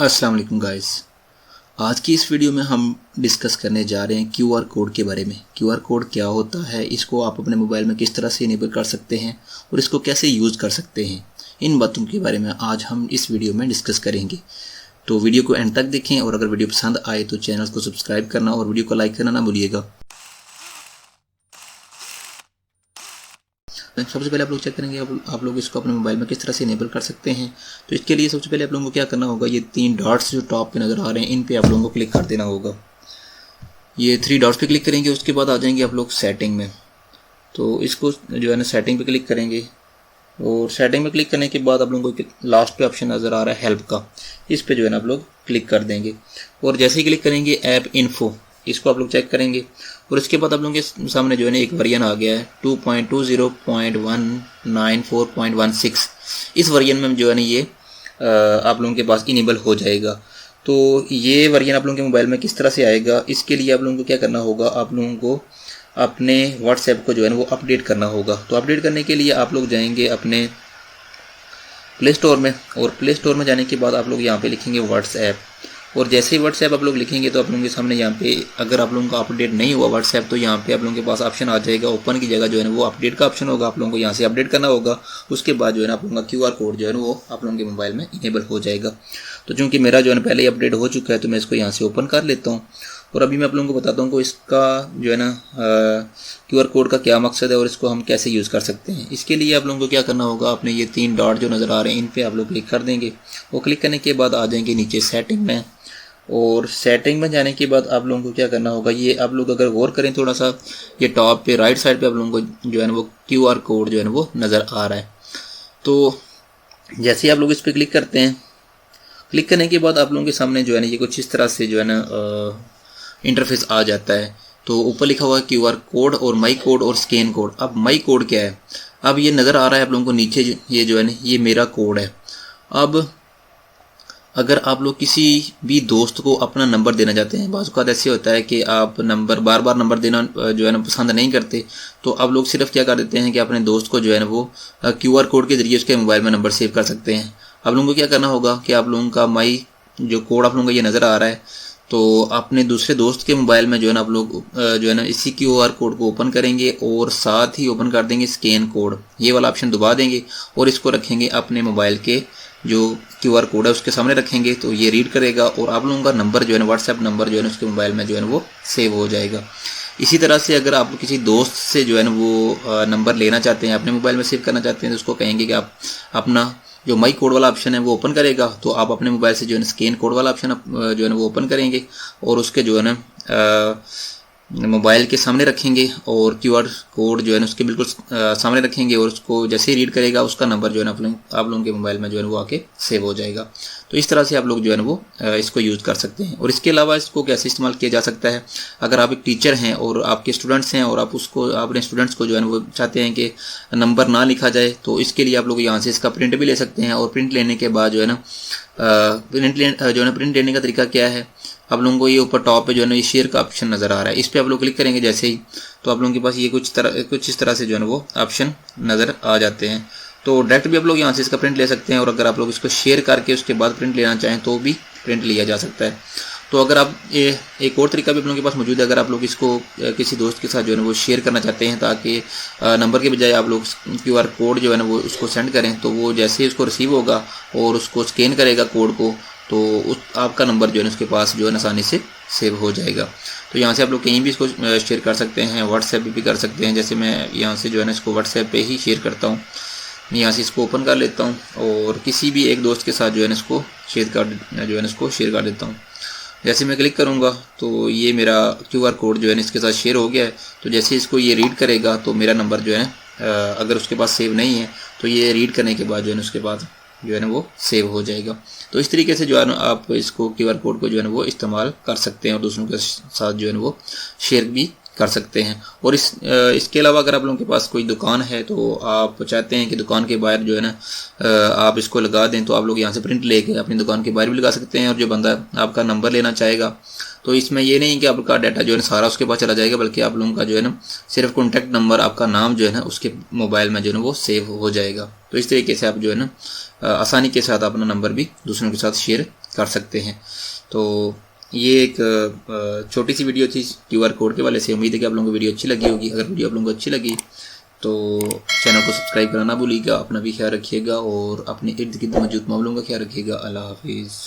अस्सलाम वालेकुम गाइस। आज की इस वीडियो में हम डिस्कस करने जा रहे हैं क्यूआर कोड के बारे में। क्यूआर कोड क्या होता है, इसको आप अपने मोबाइल में किस तरह से इनेबल कर सकते हैं और इसको कैसे यूज़ कर सकते हैं, इन बातों के बारे में आज हम इस वीडियो में डिस्कस करेंगे। तो वीडियो को एंड तक देखें और अगर वीडियो पसंद आए तो चैनल को सब्सक्राइब करना और वीडियो को लाइक करना ना भूलिएगा। सबसे पहले आप लोग चेक करेंगे आप लोग इसको अपने मोबाइल में किस तरह से इनेबल कर सकते हैं। तो इसके लिए सबसे पहले आप लोगों को क्या करना होगा, ये 3 डॉट्स जो टॉप पे नज़र आ रहे हैं इन पे आप लोगों को क्लिक कर देना होगा। ये 3 डॉट्स पे क्लिक करेंगे, उसके बाद आ जाएंगे आप लोग सेटिंग में। तो इसको जो है ना सेटिंग पे क्लिक करेंगे और सेटिंग में क्लिक करने के बाद आप लोगों को लास्ट पे ऑप्शन नज़र आ रहा है हेल्प का, इस पे जो है ना आप लोग क्लिक कर देंगे और जैसे ही क्लिक करेंगे ऐप इन्फो, इसको आप लोग चेक करेंगे और इसके बाद आप लोगों के सामने जो है ना एक वर्जन आ गया है 2.20.194.16। इस वर्जन में जो है ना ये आप लोगों के पास इनेबल हो जाएगा। तो ये वर्जन आप लोगों के मोबाइल में किस तरह से आएगा, इसके लिए आप लोगों को क्या करना होगा, आप लोगों को अपने व्हाट्सएप को जो है ना वो अपडेट करना होगा। तो अपडेट करने के लिए आप लोग जाएंगे अपने प्ले स्टोर में और प्ले स्टोर में जाने के बाद आप लोग यहाँ पे लिखेंगे व्हाट्सएप और जैसे ही व्हाट्सएप आप लोग लिखेंगे तो आप लोगों के सामने यहाँ पे अगर आप लोगों का अपडेट नहीं हुआ व्हाट्सएप तो यहाँ पे आप लोगों के पास ऑप्शन आ जाएगा, ओपन की जगह जो है ना वो अपडेट का ऑप्शन होगा। आप लोगों को यहाँ से अपडेट करना होगा, उसके बाद जो है ना आप लोगों का क्यूआर कोड जो है ना वो आप लोगों के मोबाइल में इनेबल हो जाएगा। तो चूँकि मेरा जो है ना पहले ही अपडेट हो चुका है तो मैं इसको यहाँ से ओपन कर लेता हूँ और अभी मैं आप लोगों को बताता हूँ कि इसका जो है ना क्यूआर कोड का क्या मकसद है और इसको हम कैसे यूज़ कर सकते हैं। इसके लिए आप लोगों को क्या करना होगा, अपने ये 3 डॉट जो नज़र आ रहे हैं इन पे आप लोग क्लिक कर देंगे और क्लिक करने के बाद आ जाएंगे नीचे सेटिंग में और सेटिंग में जाने के बाद आप लोगों को क्या करना होगा, ये आप लोग अगर गौर करें थोड़ा सा, ये टॉप पे राइट साइड पे आप लोगों को जो है ना वो क्यूआर कोड जो है ना वो नज़र आ रहा है। तो जैसे ही आप लोग इस पर क्लिक करते हैं, क्लिक करने के बाद आप लोगों के सामने जो है ना ये कुछ इस तरह से जो है ना इंटरफेस आ जाता है। तो ऊपर लिखा हुआ है क्यूआर कोड और माई कोड और स्कैन कोड। अब माई कोड क्या है, अब ये नज़र आ रहा है आप लोगों को नीचे, ये जो है ना ये मेरा कोड है। अब अगर आप लोग किसी भी दोस्त को अपना नंबर देना चाहते हैं, बाज़ औक़ात ऐसे होता है कि आप नंबर बार बार नंबर देना जो है ना पसंद नहीं करते, तो आप लोग सिर्फ क्या कर देते हैं कि अपने दोस्त को जो है ना वो क्यूआर कोड के ज़रिए उसके मोबाइल में नंबर सेव कर सकते हैं। आप लोगों को क्या करना होगा कि आप लोगों का माई जो कोड आप लोगों का ये नज़र आ रहा है, तो अपने दूसरे दोस्त के मोबाइल में जो है ना आप लोग जो है ना इसी क्यूआर कोड को ओपन करेंगे और साथ ही ओपन कर देंगे स्कैन कोड, ये वाला ऑप्शन दबा देंगे और इसको रखेंगे अपने मोबाइल के जो क्यूआर कोड है उसके सामने रखेंगे। तो ये रीड करेगा और आप लोगों का नंबर जो है ना व्हाट्सएप नंबर जो है ना उसके मोबाइल में जो है ना वो सेव हो जाएगा। इसी तरह से अगर आप किसी दोस्त से जो है ना वो नंबर लेना चाहते हैं, अपने मोबाइल में सेव करना चाहते हैं, तो उसको कहेंगे कि आप अपना जो माई कोड वाला ऑप्शन है वो ओपन करेगा, तो आप अपने मोबाइल से जो है ना स्कैन कोड वाला ऑप्शन जो है ना वो ओपन करेंगे और उसके जो है ना मोबाइल के सामने रखेंगे और क्यूआर कोड जो है ना उसके बिल्कुल सामने रखेंगे और उसको जैसे ही रीड करेगा उसका नंबर जो है ना आप लोगों के मोबाइल में जो है ना वो आके सेव हो जाएगा। तो इस तरह से आप लोग जो है ना वो इसको यूज़ कर सकते हैं। और इसके अलावा इसको कैसे इस्तेमाल किया जा सकता है, अगर आप एक टीचर हैं और आपके स्टूडेंट्स हैं और आप उसको अपने स्टूडेंट्स को जो है ना वो चाहते हैं कि नंबर ना लिखा जाए, तो इसके लिए आप लोग यहाँ से इसका प्रिंट भी ले सकते हैं। और प्रिंट लेने के बाद जो है ना प्रिंट लेने का तरीका क्या है, आप लोगों को ये ऊपर टॉप पे जो है ना ये शेयर का ऑप्शन नज़र आ रहा है, इस पर आप लोग क्लिक करेंगे जैसे ही, तो आप लोगों के पास ये कुछ इस तरह से जो है ना वो ऑप्शन नज़र आ जाते हैं। तो डायरेक्ट भी आप लोग यहाँ से इसका प्रिंट ले सकते हैं और अगर आप लोग इसको शेयर करके उसके बाद प्रिंट लेना चाहें तो भी प्रिंट लिया जा सकता है। तो अगर आप एक और तरीका भी आप लोगों के पास मौजूद है, अगर आप लोग इसको किसी दोस्त के साथ जो है ना वो शेयर करना चाहते हैं ताकि नंबर के बजाय आप लोग क्यूआर कोड जो है ना वो उसको सेंड करें, तो वो जैसे ही उसको रिसीव होगा और उसको स्कैन करेगा कोड को, तो आपका नंबर जो है ना उसके पास जो है ना आसानी से सेव हो जाएगा। तो यहाँ से आप लोग कहीं भी इसको शेयर कर सकते हैं, व्हाट्सएप भी कर सकते हैं। जैसे मैं यहाँ से जो है ना इसको व्हाट्सएप पे ही शेयर करता हूँ, यहाँ से इसको ओपन कर लेता हूँ और किसी भी एक दोस्त के साथ जो है ना इसको शेयर कर देता हूँ। जैसे मैं क्लिक करूँगा तो ये मेरा क्यूआर कोड जो है ना इसके साथ शेयर हो गया है। तो जैसे इसको ये रीड करेगा तो मेरा नंबर जो है ना अगर उसके पास सेव नहीं है तो ये रीड करने के बाद जो है ना उसके बाद जो है ना वो सेव हो जाएगा। तो इस तरीके से जो है ना आप इसको क्यूआर कोड को जो है ना वो इस्तेमाल कर सकते हैं और दूसरों के साथ जो है ना वो शेयर भी कर सकते हैं। और इसके अलावा अगर आप लोगों के पास कोई दुकान है तो आप चाहते हैं कि दुकान के बाहर जो है ना आप इसको लगा दें, तो आप लोग यहाँ से प्रिंट लेके अपनी दुकान के बाहर भी लगा सकते हैं। और जो बंदा आपका नंबर लेना चाहेगा तो इसमें ये नहीं कि आपका डाटा जो है ना सारा उसके पास चला जाएगा, बल्कि आप लोगों का जो है ना सिर्फ कॉन्टैक्ट नंबर, आपका नाम जो है ना उसके मोबाइल में जो है ना वो सेव हो जाएगा। तो इस तरीके से आप जो है ना आसानी के साथ अपना नंबर भी दूसरों के साथ शेयर कर सकते हैं। तो ये एक छोटी सी वीडियो थी QR कोड के वाले से। उम्मीद है कि आप लोगों को वीडियो अच्छी लगी होगी। अगर वीडियो आप लोगों को अच्छी लगी तो चैनल को सब्सक्राइब करना ना भूलिएगा। अपना भी ख्याल रखिएगा और अपने इर्द गिर्द मौजूद मामलों का ख्याल रखिएगा। अल्लाह हाफिज़।